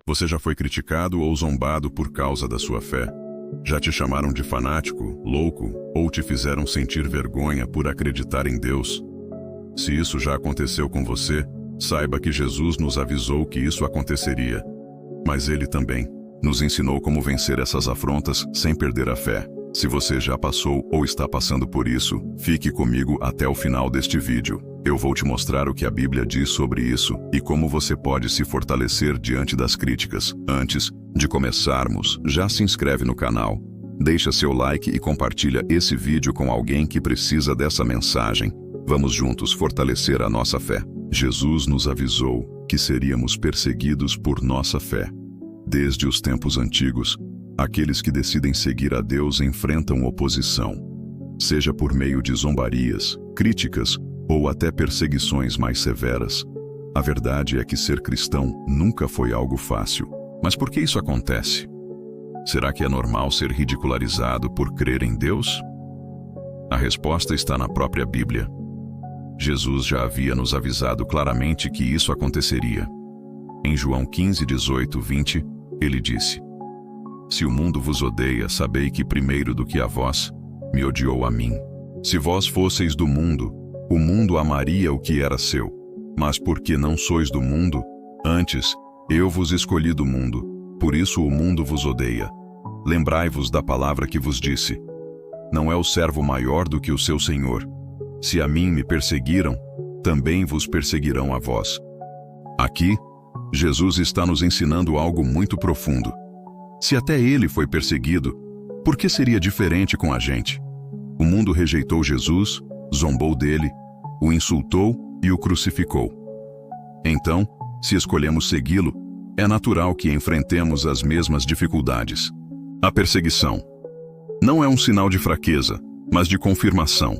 Você já foi criticado ou zombado por causa da sua fé? Já te chamaram de fanático, louco, ou te fizeram sentir vergonha por acreditar em Deus? Se isso já aconteceu com você, saiba que Jesus nos avisou que isso aconteceria. Mas Ele também nos ensinou como vencer essas afrontas sem perder a fé. Se você já passou ou está passando por isso, fique comigo até o final deste vídeo. Eu vou te mostrar o que a Bíblia diz sobre isso e como você pode se fortalecer diante das críticas. Antes de começarmos, já se inscreve no canal, deixa seu like e compartilha esse vídeo com alguém que precisa dessa mensagem. Vamos juntos fortalecer a nossa fé. Jesus nos avisou que seríamos perseguidos por nossa fé. Desde os tempos antigos, aqueles que decidem seguir a Deus enfrentam oposição, seja por meio de zombarias, críticas ou até perseguições mais severas. A verdade é que ser cristão nunca foi algo fácil. Mas por que isso acontece? Será que é normal ser ridicularizado por crer em Deus? A resposta está na própria Bíblia. Jesus já havia nos avisado claramente que isso aconteceria. Em João 15, 18, 20, ele disse: Se o mundo vos odeia, sabei que primeiro do que a vós, me odiou a mim. Se vós fosseis do mundo, o mundo amaria o que era seu. Mas porque não sois do mundo, antes, eu vos escolhi do mundo, por isso o mundo vos odeia. Lembrai-vos da palavra que vos disse: Não é o servo maior do que o seu senhor. Se a mim me perseguiram, também vos perseguirão a vós. Aqui, Jesus está nos ensinando algo muito profundo. Se até ele foi perseguido, por que seria diferente com a gente? O mundo rejeitou Jesus, zombou dele, o insultou e o crucificou. Então, se escolhemos segui-lo, é natural que enfrentemos as mesmas dificuldades. A perseguição não é um sinal de fraqueza, mas de confirmação.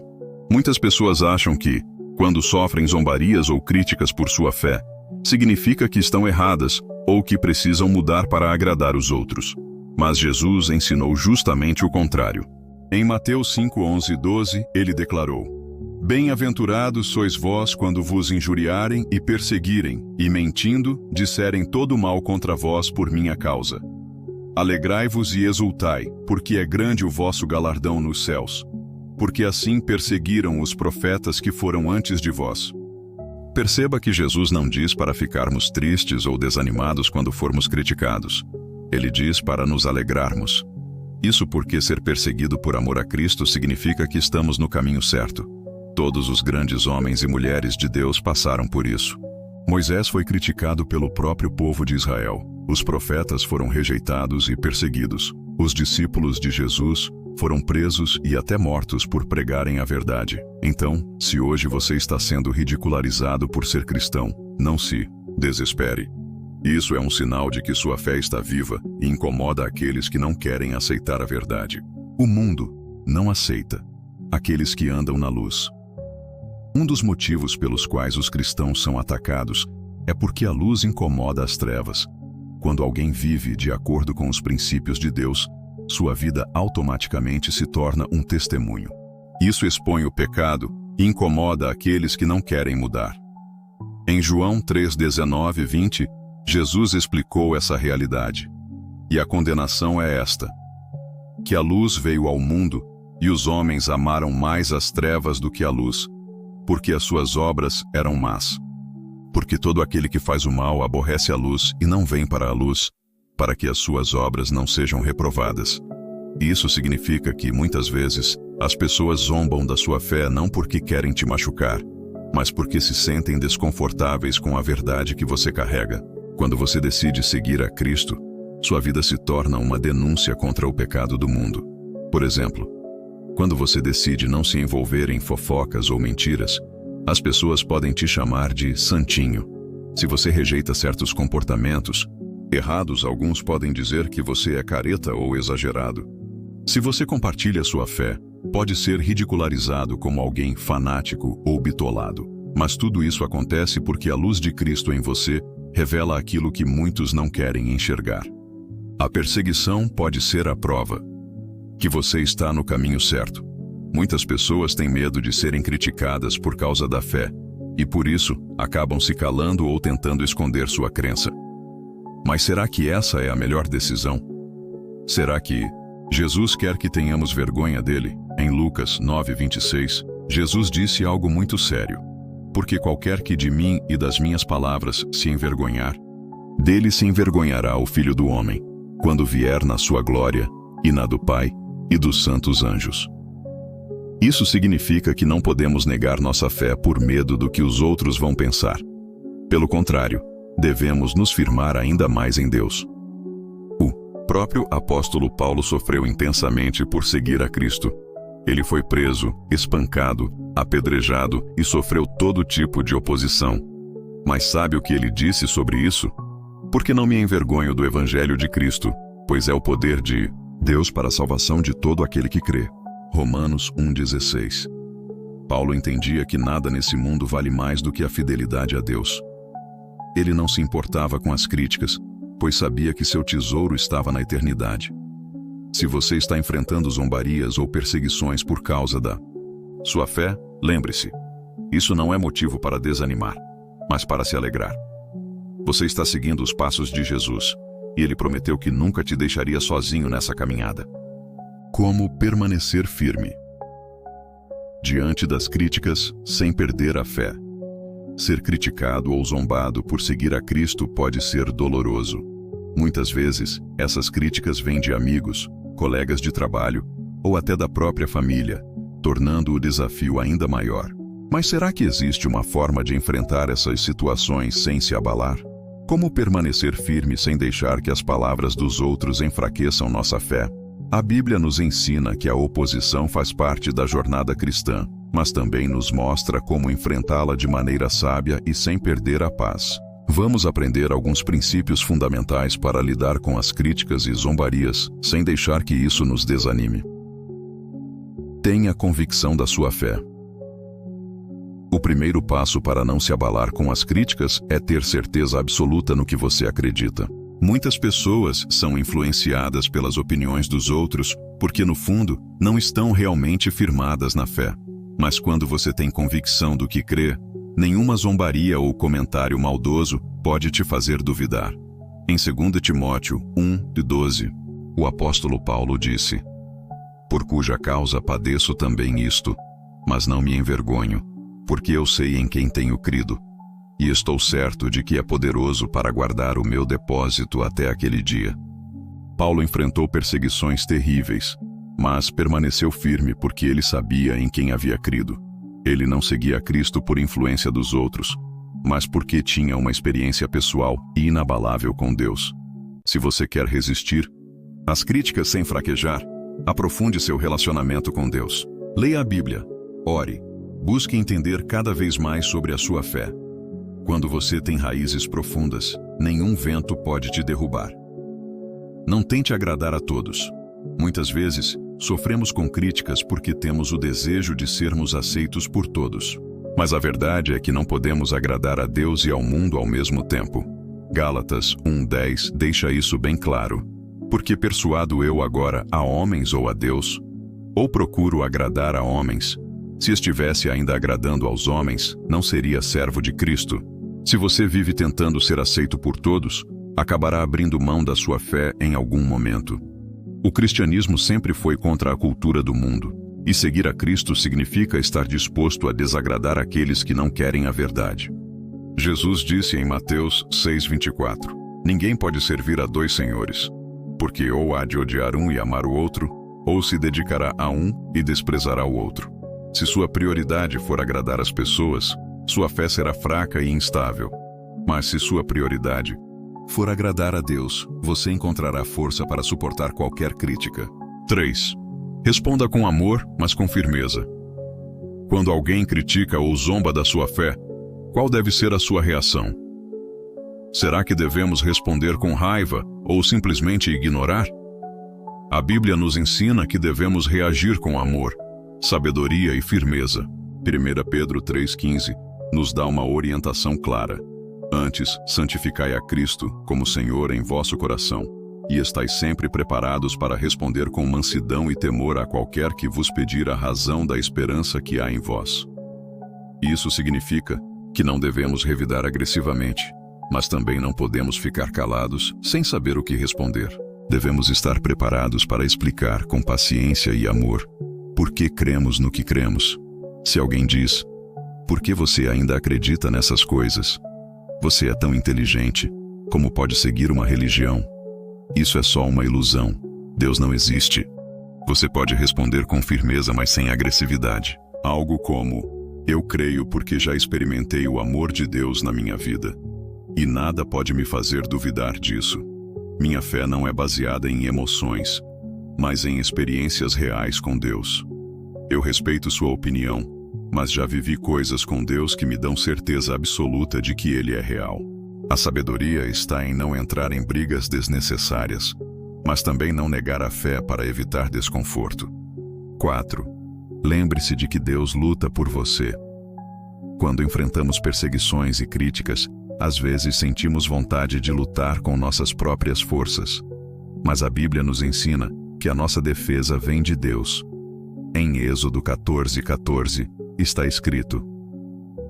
Muitas pessoas acham que, quando sofrem zombarias ou críticas por sua fé, significa que estão erradas ou que precisam mudar para agradar os outros. Mas Jesus ensinou justamente o contrário. Em Mateus 5, 11 e 12, ele declarou: Bem-aventurados sois vós quando vos injuriarem e perseguirem, e mentindo, disserem todo mal contra vós por minha causa. Alegrai-vos e exultai, porque é grande o vosso galardão nos céus. Porque assim perseguiram os profetas que foram antes de vós. Perceba que Jesus não diz para ficarmos tristes ou desanimados quando formos criticados. Ele diz para nos alegrarmos. Isso porque ser perseguido por amor a Cristo significa que estamos no caminho certo. Todos os grandes homens e mulheres de Deus passaram por isso. Moisés foi criticado pelo próprio povo de Israel. Os profetas foram rejeitados e perseguidos. Os discípulos de Jesus foram presos e até mortos por pregarem a verdade. Então, se hoje você está sendo ridicularizado por ser cristão, não se desespere. Isso é um sinal de que sua fé está viva e incomoda aqueles que não querem aceitar a verdade. O mundo não aceita aqueles que andam na luz. Um dos motivos pelos quais os cristãos são atacados é porque a luz incomoda as trevas. Quando alguém vive de acordo com os princípios de Deus, sua vida automaticamente se torna um testemunho. Isso expõe o pecado e incomoda aqueles que não querem mudar. Em João 3, 19 e 20, Jesus explicou essa realidade. E a condenação é esta: que a luz veio ao mundo, e os homens amaram mais as trevas do que a luz, porque as suas obras eram más. Porque todo aquele que faz o mal aborrece a luz e não vem para a luz, para que as suas obras não sejam reprovadas. Isso significa que, muitas vezes, as pessoas zombam da sua fé não porque querem te machucar, mas porque se sentem desconfortáveis com a verdade que você carrega. Quando você decide seguir a Cristo, sua vida se torna uma denúncia contra o pecado do mundo. Por exemplo, quando você decide não se envolver em fofocas ou mentiras, as pessoas podem te chamar de santinho. Se você rejeita certos comportamentos errados, alguns podem dizer que você é careta ou exagerado. Se você compartilha sua fé, pode ser ridicularizado como alguém fanático ou bitolado. Mas tudo isso acontece porque a luz de Cristo em você revela aquilo que muitos não querem enxergar. A perseguição pode ser a prova que você está no caminho certo. Muitas pessoas têm medo de serem criticadas por causa da fé, e por isso acabam se calando ou tentando esconder sua crença. Mas será que essa é a melhor decisão? Será que Jesus quer que tenhamos vergonha dele? Em Lucas 9:26, Jesus disse algo muito sério. Porque qualquer que de mim e das minhas palavras se envergonhar, dele se envergonhará o Filho do Homem, quando vier na sua glória, e na do Pai, e dos santos anjos. Isso significa que não podemos negar nossa fé por medo do que os outros vão pensar. Pelo contrário, devemos nos firmar ainda mais em Deus. O próprio apóstolo Paulo sofreu intensamente por seguir a Cristo. Ele foi preso, espancado, apedrejado e sofreu todo tipo de oposição. Mas sabe o que ele disse sobre isso? Porque não me envergonho do Evangelho de Cristo, pois é o poder de Deus para a salvação de todo aquele que crê. Romanos 1:16. Paulo entendia que nada nesse mundo vale mais do que a fidelidade a Deus. Ele não se importava com as críticas, pois sabia que seu tesouro estava na eternidade. Se você está enfrentando zombarias ou perseguições por causa da sua fé, lembre-se, isso não é motivo para desanimar, mas para se alegrar. Você está seguindo os passos de Jesus, e ele prometeu que nunca te deixaria sozinho nessa caminhada. Como permanecer firme? Diante das críticas, sem perder a fé. Ser criticado ou zombado por seguir a Cristo pode ser doloroso. Muitas vezes, essas críticas vêm de amigos, colegas de trabalho ou até da própria família, tornando o desafio ainda maior. Mas será que existe uma forma de enfrentar essas situações sem se abalar? Como permanecer firme sem deixar que as palavras dos outros enfraqueçam nossa fé? A Bíblia nos ensina que a oposição faz parte da jornada cristã, mas também nos mostra como enfrentá-la de maneira sábia e sem perder a paz. Vamos aprender alguns princípios fundamentais para lidar com as críticas e zombarias, sem deixar que isso nos desanime. Tenha convicção da sua fé. O primeiro passo para não se abalar com as críticas é ter certeza absoluta no que você acredita. Muitas pessoas são influenciadas pelas opiniões dos outros porque, no fundo, não estão realmente firmadas na fé. Mas quando você tem convicção do que crê, nenhuma zombaria ou comentário maldoso pode te fazer duvidar. Em 2 Timóteo 1:12, o apóstolo Paulo disse: Por cuja causa padeço também isto, mas não me envergonho, porque eu sei em quem tenho crido, e estou certo de que é poderoso para guardar o meu depósito até aquele dia. Paulo enfrentou perseguições terríveis, mas permaneceu firme porque ele sabia em quem havia crido. Ele não seguia Cristo por influência dos outros, mas porque tinha uma experiência pessoal e inabalável com Deus. Se você quer resistir às críticas sem fraquejar, aprofunde seu relacionamento com Deus. Leia a Bíblia, ore, busque entender cada vez mais sobre a sua fé. Quando você tem raízes profundas, nenhum vento pode te derrubar. Não tente agradar a todos. Muitas vezes, sofremos com críticas porque temos o desejo de sermos aceitos por todos. Mas a verdade é que não podemos agradar a Deus e ao mundo ao mesmo tempo. Gálatas 1:10 deixa isso bem claro. Porque persuado eu agora a homens ou a Deus? Ou procuro agradar a homens? Se estivesse ainda agradando aos homens, não seria servo de Cristo. Se você vive tentando ser aceito por todos, acabará abrindo mão da sua fé em algum momento. O cristianismo sempre foi contra a cultura do mundo, e seguir a Cristo significa estar disposto a desagradar aqueles que não querem a verdade. Jesus disse em Mateus 6:24, Ninguém pode servir a dois senhores, porque ou há de odiar um e amar o outro, ou se dedicará a um e desprezará o outro. Se sua prioridade for agradar as pessoas, sua fé será fraca e instável. Mas se sua prioridade for agradar a Deus, você encontrará força para suportar qualquer crítica. 3. Responda com amor, mas com firmeza. Quando alguém critica ou zomba da sua fé, qual deve ser a sua reação? Será que devemos responder com raiva ou simplesmente ignorar? A Bíblia nos ensina que devemos reagir com amor, sabedoria e firmeza. 1 Pedro 3,15 nos dá uma orientação clara. Antes, santificai a Cristo como Senhor em vosso coração, e estais sempre preparados para responder com mansidão e temor a qualquer que vos pedir a razão da esperança que há em vós. Isso significa que não devemos revidar agressivamente, mas também não podemos ficar calados sem saber o que responder. Devemos estar preparados para explicar com paciência e amor por que cremos no que cremos. Se alguém diz: "Por que você ainda acredita nessas coisas? Você é tão inteligente, como pode seguir uma religião? Isso é só uma ilusão. Deus não existe." Você pode responder com firmeza, mas sem agressividade. Algo como: "Eu creio porque já experimentei o amor de Deus na minha vida. E nada pode me fazer duvidar disso. Minha fé não é baseada em emoções, mas em experiências reais com Deus. Eu respeito sua opinião, mas já vivi coisas com Deus que me dão certeza absoluta de que Ele é real." A sabedoria está em não entrar em brigas desnecessárias, mas também não negar a fé para evitar desconforto. 4. Lembre-se de que Deus luta por você. Quando enfrentamos perseguições e críticas, às vezes sentimos vontade de lutar com nossas próprias forças. Mas a Bíblia nos ensina que a nossa defesa vem de Deus. Em Êxodo 14:14, está escrito: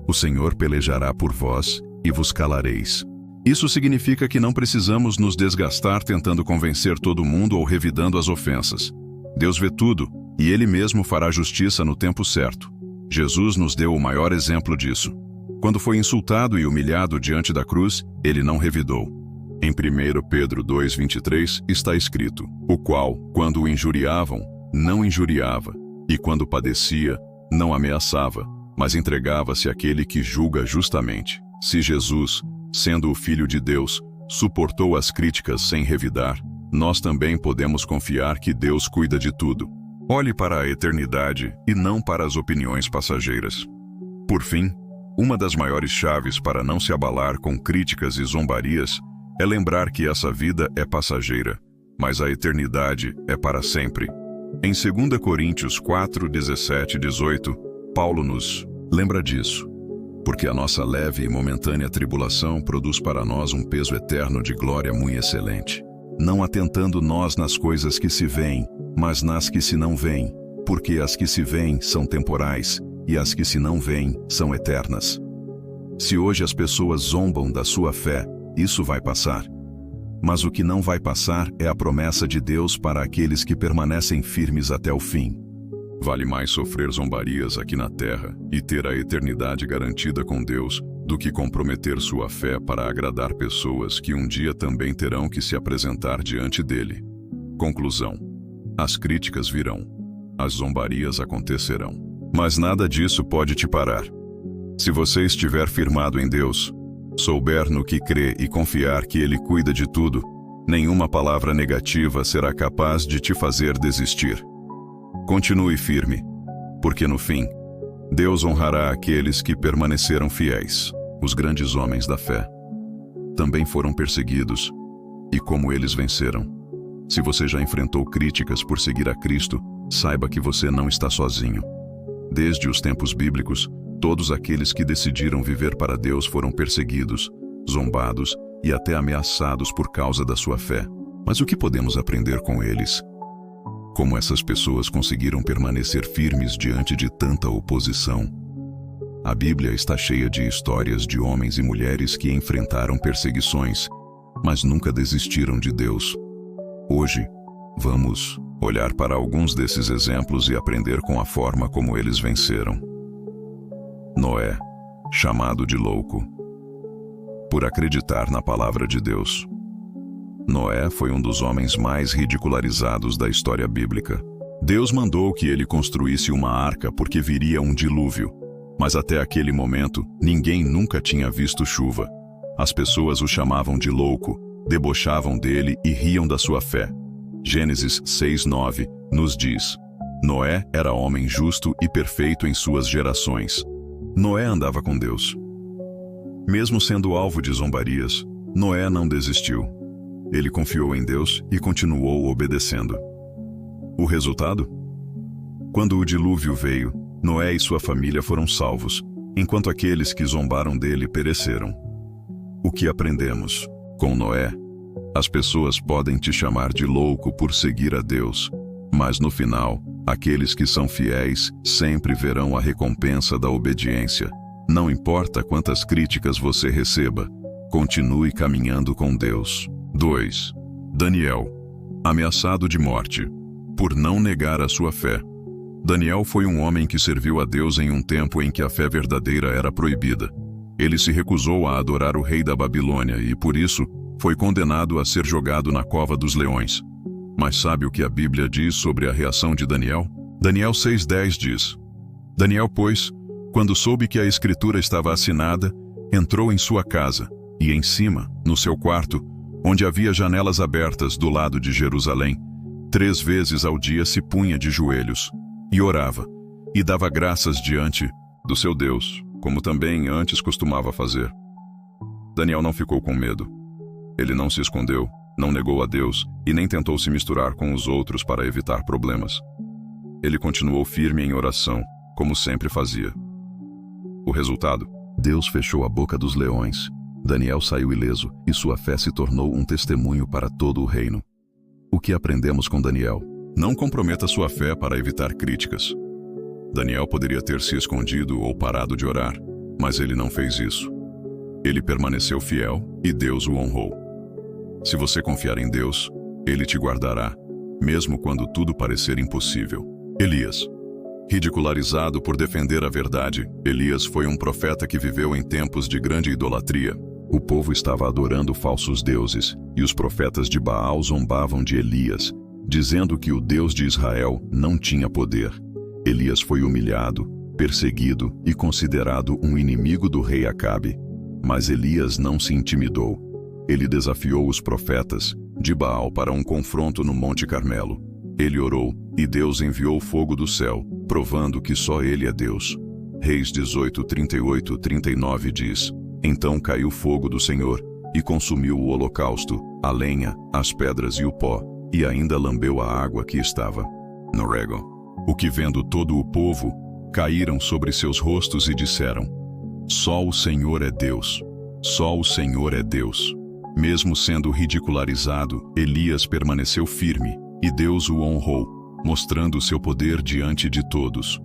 "O Senhor pelejará por vós e vos calareis." Isso significa que não precisamos nos desgastar tentando convencer todo mundo ou revidando as ofensas. Deus vê tudo, e Ele mesmo fará justiça no tempo certo. Jesus nos deu o maior exemplo disso. Quando foi insultado e humilhado diante da cruz, Ele não revidou. Em 1 Pedro 2:23 está escrito: "O qual, quando o injuriavam, não injuriava, e quando padecia, não ameaçava, mas entregava-se àquele que julga justamente." Se Jesus, sendo o Filho de Deus, suportou as críticas sem revidar, nós também podemos confiar que Deus cuida de tudo. Olhe para a eternidade e não para as opiniões passageiras. Por fim, uma das maiores chaves para não se abalar com críticas e zombarias é lembrar que essa vida é passageira, mas a eternidade é para sempre. Em 2 Coríntios 4:17-18, Paulo nos lembra disso. Porque a nossa leve e momentânea tribulação produz para nós um peso eterno de glória muito excelente. Não atentando nós nas coisas que se veem, mas nas que se não veem, porque as que se veem são temporais, e as que se não veem são eternas. Se hoje as pessoas zombam da sua fé, isso vai passar. Mas o que não vai passar é a promessa de Deus para aqueles que permanecem firmes até o fim. Vale mais sofrer zombarias aqui na terra e ter a eternidade garantida com Deus do que comprometer sua fé para agradar pessoas que um dia também terão que se apresentar diante dele. Conclusão: as críticas virão, as zombarias acontecerão, mas nada disso pode te parar. Se você estiver firmado em Deus, souber no que crê e confiar que Ele cuida de tudo, nenhuma palavra negativa será capaz de te fazer desistir. Continue firme, porque no fim, Deus honrará aqueles que permaneceram fiéis. Os grandes homens da fé também foram perseguidos, e como eles venceram. Se você já enfrentou críticas por seguir a Cristo, saiba que você não está sozinho. Desde os tempos bíblicos, todos aqueles que decidiram viver para Deus foram perseguidos, zombados e até ameaçados por causa da sua fé. Mas o que podemos aprender com eles? Como essas pessoas conseguiram permanecer firmes diante de tanta oposição? A Bíblia está cheia de histórias de homens e mulheres que enfrentaram perseguições, mas nunca desistiram de Deus. Hoje, vamos olhar para alguns desses exemplos e aprender com a forma como eles venceram. Noé, chamado de louco, por acreditar na palavra de Deus. Noé foi um dos homens mais ridicularizados da história bíblica. Deus mandou que ele construísse uma arca porque viria um dilúvio. Mas até aquele momento, ninguém nunca tinha visto chuva. As pessoas o chamavam de louco, debochavam dele e riam da sua fé. Gênesis 6:9 nos diz: Noé era homem justo e perfeito em suas gerações. Noé andava com Deus. Mesmo sendo alvo de zombarias, Noé não desistiu. Ele confiou em Deus e continuou obedecendo. O resultado? Quando o dilúvio veio, Noé e sua família foram salvos, enquanto aqueles que zombaram dele pereceram. O que aprendemos? Com Noé, as pessoas podem te chamar de louco por seguir a Deus, mas no final, aqueles que são fiéis sempre verão a recompensa da obediência. Não importa quantas críticas você receba, Continue caminhando com Deus. 2. Daniel, ameaçado de morte, por não negar a sua fé. Daniel foi um homem que serviu a Deus em um tempo em que a fé verdadeira era proibida. Ele se recusou a adorar o rei da Babilônia e, por isso, foi condenado a ser jogado na cova dos leões. Mas sabe o que a Bíblia diz sobre a reação de Daniel? Daniel 6:10 diz: Daniel, pois, quando soube que a escritura estava assinada, entrou em sua casa, e em cima, no seu quarto, onde havia janelas abertas do lado de Jerusalém, 3 vezes ao dia se punha de joelhos, e orava, e dava graças diante do seu Deus, como também antes costumava fazer. Daniel não ficou com medo. Ele não se escondeu, não negou a Deus e nem tentou se misturar com os outros para evitar problemas. Ele continuou firme em oração, como sempre fazia. O resultado? Deus fechou a boca dos leões. Daniel saiu ileso e sua fé se tornou um testemunho para todo o reino. O que aprendemos com Daniel? Não comprometa sua fé para evitar críticas. Daniel poderia ter se escondido ou parado de orar, mas ele não fez isso. Ele permaneceu fiel e Deus o honrou. Se você confiar em Deus, Ele te guardará, mesmo quando tudo parecer impossível. Elias. Ridicularizado por defender a verdade, Elias foi um profeta que viveu em tempos de grande idolatria. O povo estava adorando falsos deuses, e os profetas de Baal zombavam de Elias, dizendo que o Deus de Israel não tinha poder. Elias foi humilhado, perseguido e considerado um inimigo do rei Acabe. Mas Elias não se intimidou. Ele desafiou os profetas de Baal para um confronto no Monte Carmelo. Ele orou, e Deus enviou fogo do céu, provando que só Ele é Deus. Reis 18:38-39 diz: Então caiu fogo do Senhor, e consumiu o holocausto, a lenha, as pedras e o pó, e ainda lambeu a água que estava no rego. O que vendo todo o povo, caíram sobre seus rostos e disseram: Só o Senhor é Deus. Só o Senhor é Deus. Mesmo sendo ridicularizado, Elias permaneceu firme, e Deus o honrou, mostrando seu poder diante de todos.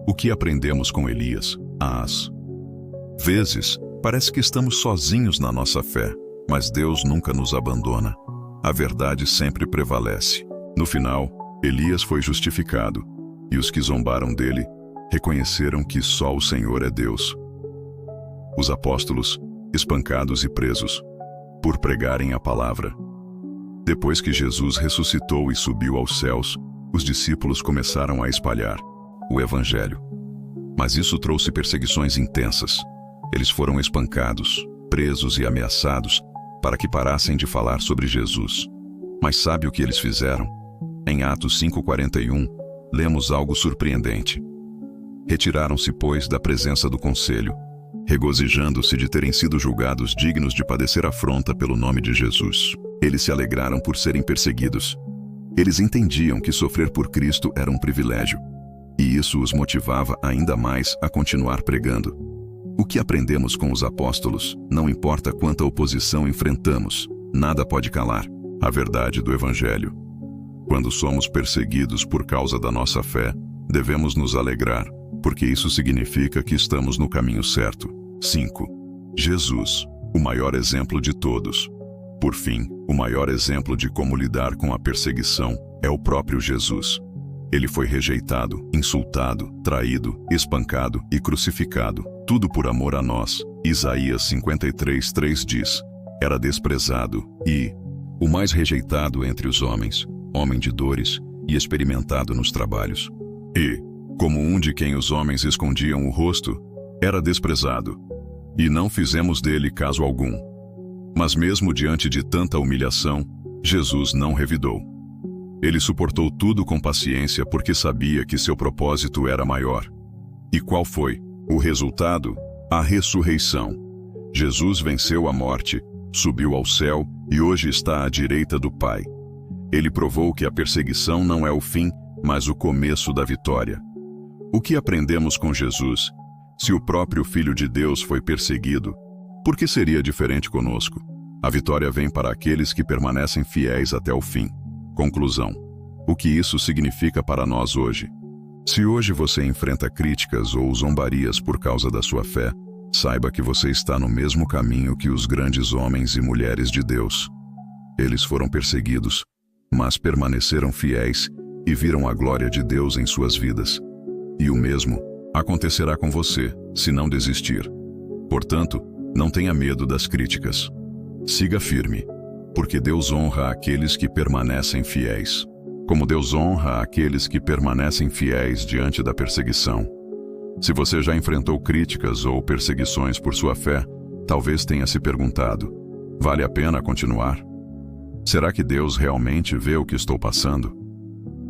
O que aprendemos com Elias? Às vezes, parece que estamos sozinhos na nossa fé, mas Deus nunca nos abandona. A verdade sempre prevalece. No final, Elias foi justificado, e os que zombaram dele reconheceram que só o Senhor é Deus. Os apóstolos, espancados e presos, por pregarem a palavra. Depois que Jesus ressuscitou e subiu aos céus, os discípulos começaram a espalhar o Evangelho. Mas isso trouxe perseguições intensas. Eles foram espancados, presos e ameaçados para que parassem de falar sobre Jesus. Mas sabe o que eles fizeram? Em Atos 5:41, lemos algo surpreendente. Retiraram-se, pois, da presença do conselho, regozijando-se de terem sido julgados dignos de padecer afronta pelo nome de Jesus. Eles se alegraram por serem perseguidos. Eles entendiam que sofrer por Cristo era um privilégio, e isso os motivava ainda mais a continuar pregando. O que aprendemos com os apóstolos? Não importa quanta oposição enfrentamos, nada pode calar a verdade do Evangelho. Quando somos perseguidos por causa da nossa fé, devemos nos alegrar, porque isso significa que estamos no caminho certo. 5. Jesus, o maior exemplo de todos. Por fim, o maior exemplo de como lidar com a perseguição é o próprio Jesus. Ele foi rejeitado, insultado, traído, espancado e crucificado, tudo por amor a nós. Isaías 53:3 diz: Era desprezado e o mais rejeitado entre os homens, homem de dores e experimentado nos trabalhos. E, como um de quem os homens escondiam o rosto, era desprezado, e não fizemos dele caso algum. Mas mesmo diante de tanta humilhação, Jesus não revidou. Ele suportou tudo com paciência porque sabia que seu propósito era maior. E qual foi o resultado? A ressurreição. Jesus venceu a morte, subiu ao céu e hoje está à direita do Pai. Ele provou que a perseguição não é o fim, mas o começo da vitória. O que aprendemos com Jesus? Se o próprio Filho de Deus foi perseguido, por que seria diferente conosco? A vitória vem para aqueles que permanecem fiéis até o fim. Conclusão. O que isso significa para nós hoje? Se hoje você enfrenta críticas ou zombarias por causa da sua fé, Saiba que você está no mesmo caminho que os grandes homens e mulheres de Deus. Eles foram perseguidos, mas permaneceram fiéis e viram a glória de Deus em suas vidas. E o mesmo acontecerá com você, se não desistir. Portanto, não tenha medo das críticas. Siga firme, porque Deus honra aqueles que permanecem fiéis, como Deus honra aqueles que permanecem fiéis diante da perseguição. Se você já enfrentou críticas ou perseguições por sua fé, talvez tenha se perguntado: vale a pena continuar? Será que Deus realmente vê o que estou passando?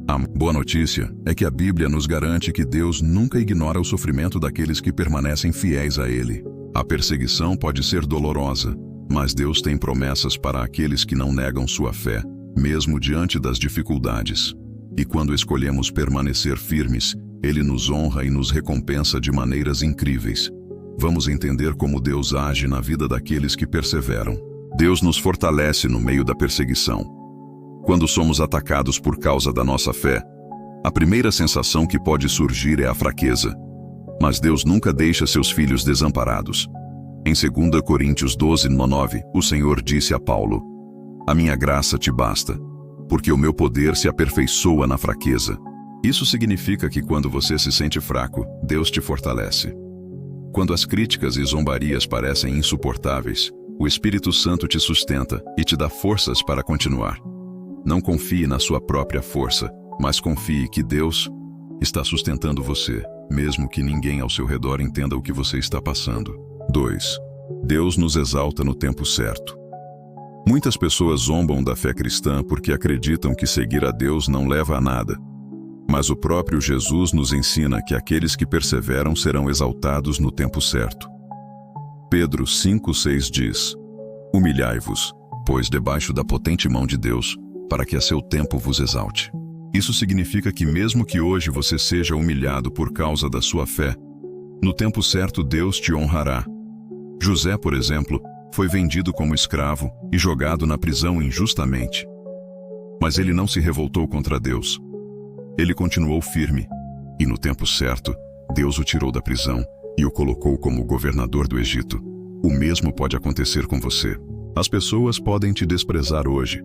A boa notícia é que a Bíblia nos garante que Deus nunca ignora o sofrimento daqueles que permanecem fiéis a Ele. A perseguição pode ser dolorosa, mas Deus tem promessas para aqueles que não negam sua fé, mesmo diante das dificuldades. E quando escolhemos permanecer firmes, Ele nos honra e nos recompensa de maneiras incríveis. Vamos entender como Deus age na vida daqueles que perseveram. Deus nos fortalece no meio da perseguição. Quando somos atacados por causa da nossa fé, a primeira sensação que pode surgir é a fraqueza. Mas Deus nunca deixa seus filhos desamparados. Em 2 Coríntios 12:9, o Senhor disse a Paulo: "A minha graça te basta, porque o meu poder se aperfeiçoa na fraqueza." Isso significa que quando você se sente fraco, Deus te fortalece. Quando as críticas e zombarias parecem insuportáveis, o Espírito Santo te sustenta e te dá forças para continuar. Não confie na sua própria força, mas confie que Deus está sustentando você, mesmo que ninguém ao seu redor entenda o que você está passando. 2. Deus nos exalta no tempo certo. Muitas pessoas zombam da fé cristã porque acreditam que seguir a Deus não leva a nada. Mas o próprio Jesus nos ensina que aqueles que perseveram serão exaltados no tempo certo. Pedro 5:6 diz: "Humilhai-vos, pois debaixo da potente mão de Deus, para que a seu tempo vos exalte." Isso significa que mesmo que hoje você seja humilhado por causa da sua fé, no tempo certo Deus te honrará. José, por exemplo, foi vendido como escravo e jogado na prisão injustamente. Mas ele não se revoltou contra Deus. Ele continuou firme, e no tempo certo, Deus o tirou da prisão e o colocou como governador do Egito. O mesmo pode acontecer com você. As pessoas podem te desprezar hoje,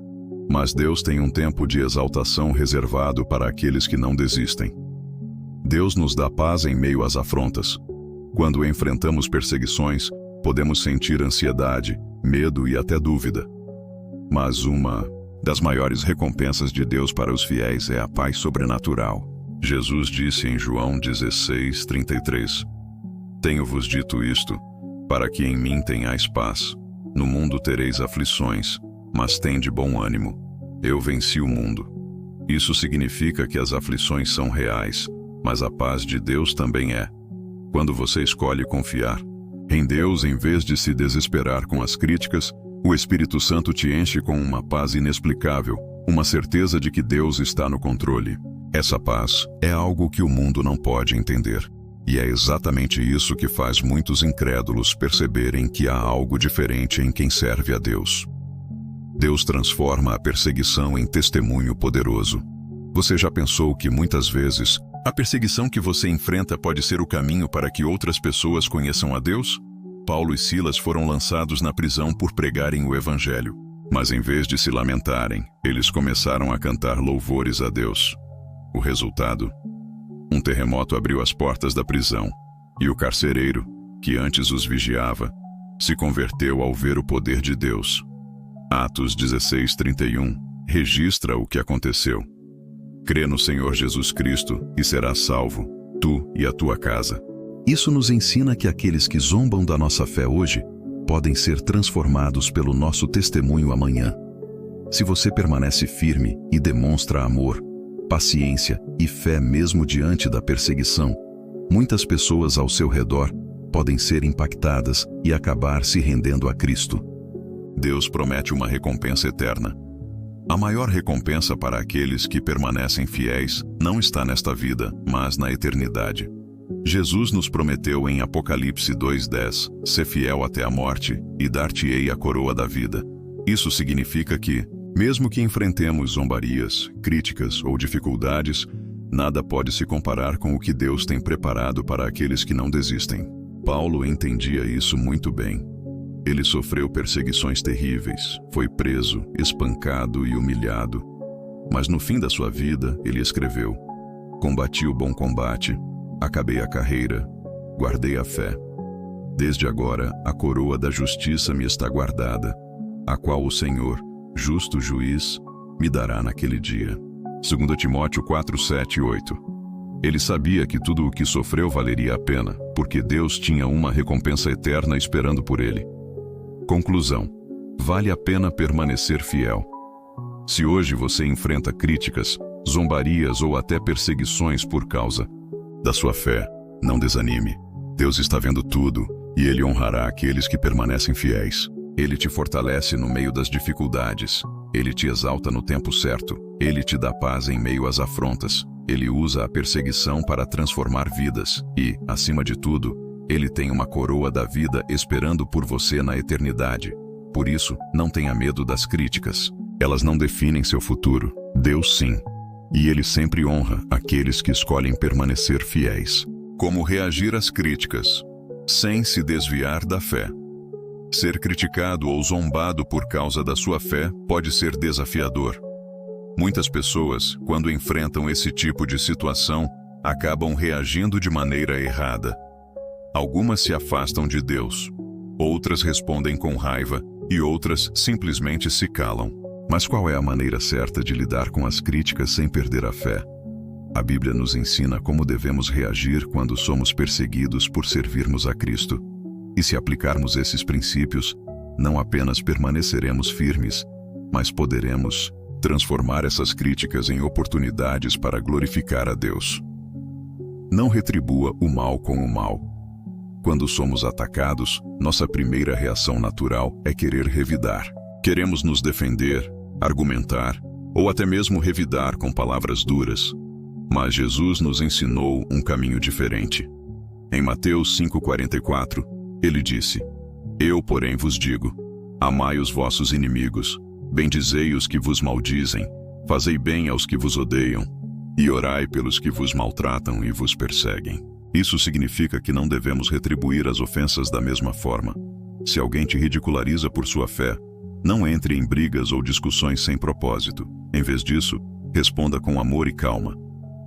mas Deus tem um tempo de exaltação reservado para aqueles que não desistem. Deus nos dá paz em meio às afrontas. Quando enfrentamos perseguições, podemos sentir ansiedade, medo e até dúvida. Mas uma das maiores recompensas de Deus para os fiéis é a paz sobrenatural. Jesus disse em João 16:33: "Tenho-vos dito isto, para que em mim tenhais paz. No mundo tereis aflições, mas tende bom ânimo. Eu venci o mundo." Isso significa que as aflições são reais, mas a paz de Deus também é. Quando você escolhe confiar em Deus em vez de se desesperar com as críticas, o Espírito Santo te enche com uma paz inexplicável, uma certeza de que Deus está no controle. Essa paz é algo que o mundo não pode entender. E é exatamente isso que faz muitos incrédulos perceberem que há algo diferente em quem serve a Deus. Deus transforma a perseguição em testemunho poderoso. Você já pensou que muitas vezes a perseguição que você enfrenta pode ser o caminho para que outras pessoas conheçam a Deus? Paulo e Silas foram lançados na prisão por pregarem o Evangelho. Mas em vez de se lamentarem, eles começaram a cantar louvores a Deus. O resultado? Um terremoto abriu as portas da prisão, e o carcereiro, que antes os vigiava, se converteu ao ver o poder de Deus. Atos 16:31 registra o que aconteceu. "Crê no Senhor Jesus Cristo e serás salvo, tu e a tua casa." Isso nos ensina que aqueles que zombam da nossa fé hoje podem ser transformados pelo nosso testemunho amanhã. Se você permanece firme e demonstra amor, paciência e fé mesmo diante da perseguição, muitas pessoas ao seu redor podem ser impactadas e acabar se rendendo a Cristo. Deus promete uma recompensa eterna. A maior recompensa para aqueles que permanecem fiéis não está nesta vida, mas na eternidade. Jesus nos prometeu em Apocalipse 2:10, "Sê fiel até a morte, e dar-te-ei a coroa da vida." Isso significa que, mesmo que enfrentemos zombarias, críticas ou dificuldades, nada pode se comparar com o que Deus tem preparado para aqueles que não desistem. Paulo entendia isso muito bem. Ele sofreu perseguições terríveis, foi preso, espancado e humilhado. Mas no fim da sua vida, ele escreveu: combati o bom combate, acabei a carreira, guardei a fé. Desde agora, a coroa da justiça me está guardada, a qual o Senhor, justo juiz, me dará naquele dia. 2 Timóteo 4, 7 e 8. Ele sabia que tudo o que sofreu valeria a pena, porque Deus tinha uma recompensa eterna esperando por ele. Conclusão: vale a pena permanecer fiel. Se hoje você enfrenta críticas, zombarias ou até perseguições por causa da sua fé, não desanime. Deus está vendo tudo e Ele honrará aqueles que permanecem fiéis. Ele te fortalece no meio das dificuldades. Ele te exalta no tempo certo. Ele te dá paz em meio às afrontas. Ele usa a perseguição para transformar vidas. E, acima de tudo, Ele tem uma coroa da vida esperando por você na eternidade. Por isso, não tenha medo das críticas. Elas não definem seu futuro. Deus sim. E Ele sempre honra aqueles que escolhem permanecer fiéis. Como reagir às críticas, sem se desviar da fé? Ser criticado ou zombado por causa da sua fé pode ser desafiador. Muitas pessoas, quando enfrentam esse tipo de situação, acabam reagindo de maneira errada. Algumas se afastam de Deus, outras respondem com raiva e outras simplesmente se calam. Mas qual é a maneira certa de lidar com as críticas sem perder a fé? A Bíblia nos ensina como devemos reagir quando somos perseguidos por servirmos a Cristo. E se aplicarmos esses princípios, não apenas permaneceremos firmes, mas poderemos transformar essas críticas em oportunidades para glorificar a Deus. Não retribua o mal com o mal. Quando somos atacados, nossa primeira reação natural é querer revidar. Queremos nos defender, argumentar, ou até mesmo revidar com palavras duras. Mas Jesus nos ensinou um caminho diferente. Em Mateus 5,44, Ele disse: Eu, porém, vos digo, amai os vossos inimigos, bendizei os que vos maldizem, fazei bem aos que vos odeiam, e orai pelos que vos maltratam e vos perseguem. Isso significa que não devemos retribuir as ofensas da mesma forma. Se alguém te ridiculariza por sua fé, não entre em brigas ou discussões sem propósito. Em vez disso, responda com amor e calma.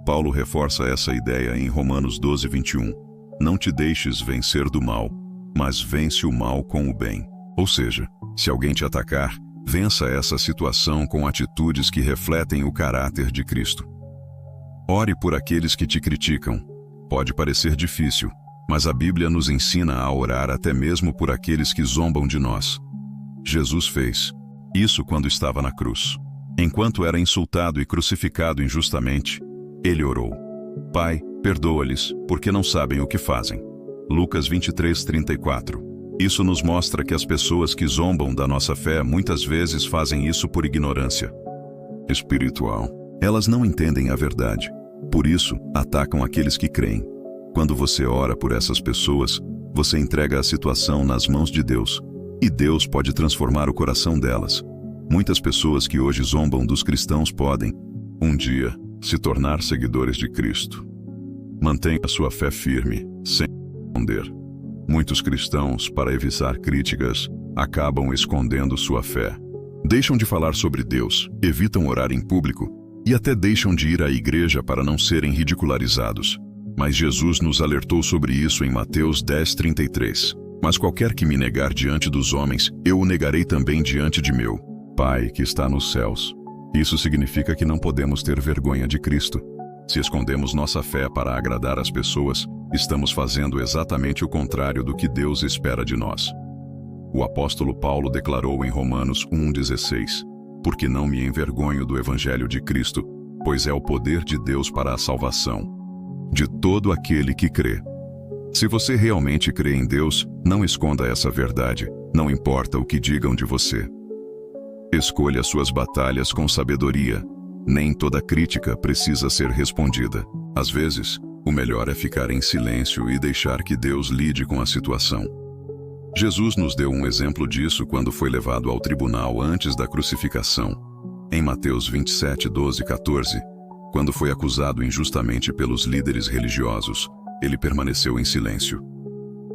Paulo reforça essa ideia em Romanos 12, 21. Não te deixes vencer do mal, mas vence o mal com o bem. Ou seja, se alguém te atacar, vença essa situação com atitudes que refletem o caráter de Cristo. Ore por aqueles que te criticam. Pode parecer difícil, mas a Bíblia nos ensina a orar até mesmo por aqueles que zombam de nós. Jesus fez isso quando estava na cruz. Enquanto era insultado e crucificado injustamente, Ele orou: Pai, perdoa-lhes, porque não sabem o que fazem. Lucas 23, 34. Isso nos mostra que as pessoas que zombam da nossa fé muitas vezes fazem isso por ignorância espiritual. Elas não entendem a verdade. Por isso, atacam aqueles que creem. Quando você ora por essas pessoas, você entrega a situação nas mãos de Deus. E Deus pode transformar o coração delas. Muitas pessoas que hoje zombam dos cristãos podem, um dia, se tornar seguidores de Cristo. Mantenha a sua fé firme, sem esconder. Muitos cristãos, para evitar críticas, acabam escondendo sua fé. Deixam de falar sobre Deus, evitam orar em público e até deixam de ir à igreja para não serem ridicularizados. Mas Jesus nos alertou sobre isso em Mateus 10:33. Mas qualquer que me negar diante dos homens, eu o negarei também diante de meu Pai que está nos céus. Isso significa que não podemos ter vergonha de Cristo. Se escondemos nossa fé para agradar as pessoas, estamos fazendo exatamente o contrário do que Deus espera de nós. O apóstolo Paulo declarou em Romanos 1:16: Porque não me envergonho do evangelho de Cristo, pois é o poder de Deus para a salvação de todo aquele que crê. Se você realmente crê em Deus, não esconda essa verdade, não importa o que digam de você. Escolha suas batalhas com sabedoria. Nem toda crítica precisa ser respondida. Às vezes, o melhor é ficar em silêncio e deixar que Deus lide com a situação. Jesus nos deu um exemplo disso quando foi levado ao tribunal antes da crucificação. Em Mateus 27:12-14, quando foi acusado injustamente pelos líderes religiosos, ele permaneceu em silêncio.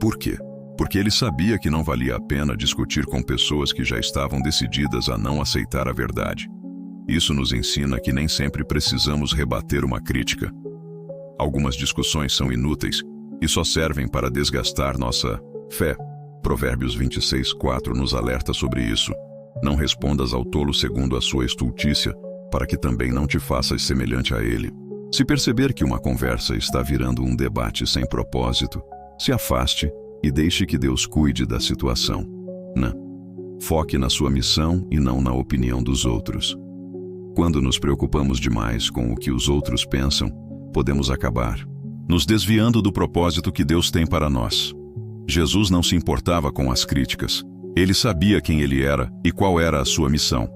Por quê? Porque ele sabia que não valia a pena discutir com pessoas que já estavam decididas a não aceitar a verdade. Isso nos ensina que nem sempre precisamos rebater uma crítica. Algumas discussões são inúteis e só servem para desgastar nossa fé. Provérbios 26:4 nos alerta sobre isso. Não respondas ao tolo segundo a sua estultícia, para que também não te faças semelhante a ele. Se perceber que uma conversa está virando um debate sem propósito, se afaste e deixe que Deus cuide da situação. Foque na sua missão e não na opinião dos outros. Quando nos preocupamos demais com o que os outros pensam, podemos acabar nos desviando do propósito que Deus tem para nós. Jesus não se importava com as críticas. Ele sabia quem ele era e qual era a sua missão.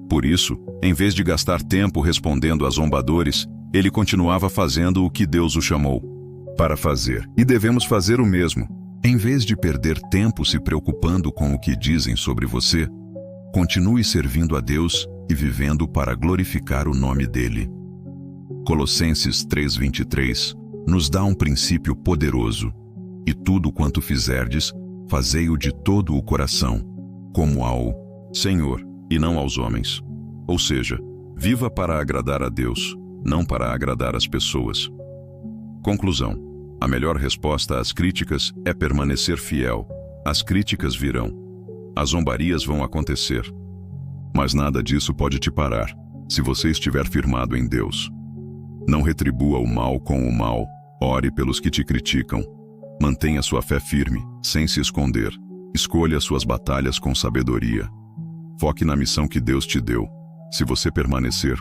Por isso, em vez de gastar tempo respondendo a zombadores, ele continuava fazendo o que Deus o chamou para fazer. E devemos fazer o mesmo. Em vez de perder tempo se preocupando com o que dizem sobre você, continue servindo a Deus e vivendo para glorificar o nome dele. Colossenses 3:23 nos dá um princípio poderoso. E tudo quanto fizerdes, fazei-o de todo o coração, como ao Senhor e não aos homens. Ou seja, viva para agradar a Deus, não para agradar as pessoas. Conclusão: a melhor resposta às críticas é permanecer fiel. As críticas virão. As zombarias vão acontecer. Mas nada disso pode te parar, se você estiver firmado em Deus. Não retribua o mal com o mal. Ore pelos que te criticam. Mantenha sua fé firme, sem se esconder. Escolha suas batalhas com sabedoria. Foque na missão que Deus te deu. Se você permanecer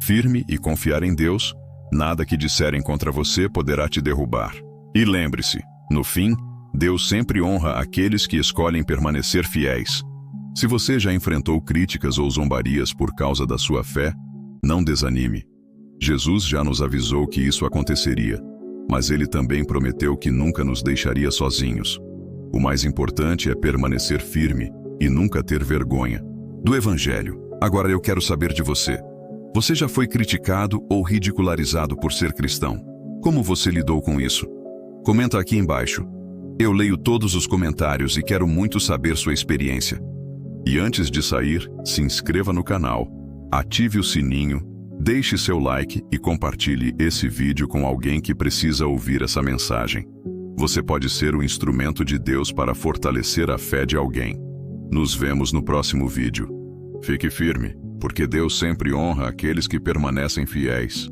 firme e confiar em Deus, nada que disserem contra você poderá te derrubar. E lembre-se, no fim, Deus sempre honra aqueles que escolhem permanecer fiéis. Se você já enfrentou críticas ou zombarias por causa da sua fé, não desanime. Jesus já nos avisou que isso aconteceria, mas ele também prometeu que nunca nos deixaria sozinhos. O mais importante é permanecer firme e nunca ter vergonha do Evangelho. Agora eu quero saber de você. Você já foi criticado ou ridicularizado por ser cristão? Como você lidou com isso? Comenta aqui embaixo. Eu leio todos os comentários e quero muito saber sua experiência. E antes de sair, se inscreva no canal, ative o sininho, deixe seu like e compartilhe esse vídeo com alguém que precisa ouvir essa mensagem. Você pode ser o instrumento de Deus para fortalecer a fé de alguém. Nos vemos no próximo vídeo. Fique firme, porque Deus sempre honra aqueles que permanecem fiéis.